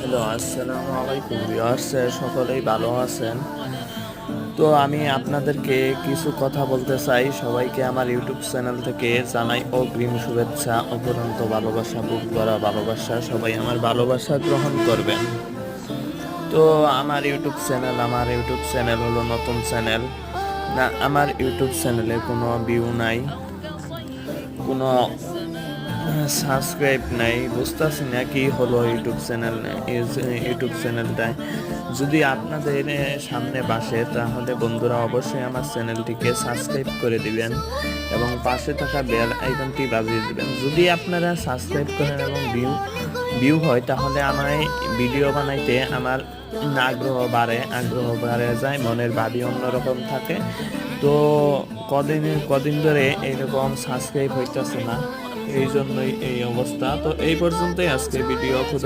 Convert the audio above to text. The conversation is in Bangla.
হ্যালো, আসসালামু আলাইকুম ভিউয়ার্স। সকলেই ভালো আছেন? তো আমি আপনাদেরকে কিছু কথা বলতে চাই। সবাইকে আমার ইউটিউব চ্যানেল থেকে জানাই অগ্রিম শুভেচ্ছা, অফুরন্ত ভালোবাসা, বুক ভরা ভালোবাসা। সবাই আমার ভালোবাসা গ্রহণ করবেন। তো আমার ইউটিউব চ্যানেল হলো নতুন চ্যানেল। না, আমার ইউটিউব চ্যানেলে কোনো ভিউ নাই, কোনো সাবস্ক্রাইব নাই। বুঝতেছি না কি হলো ইউটিউব চ্যানেলটায়। যদি আপনাদের সামনে বাসে তাহলে বন্ধুরা অবশ্যই আমার চ্যানেলটিকে সাবস্ক্রাইব করে দিবেন এবং পাশে থাকা বেল আইকনটি বাজিয়ে দিবেন। যদি আপনারা সাবস্ক্রাইব করেন এবং ভিউ হয় তাহলে আমায় ভিডিও বানাইতে আমার আগ্রহ বাড়ে যায়, মনের ভাবই অন্যরকম থাকে। তো কদিন ধরে এইরকম সাবস্ক্রাইব হইতেছে না, এই জন্যই এই অবস্থা। তো এই পর্যন্তই আজকে ভিডিও।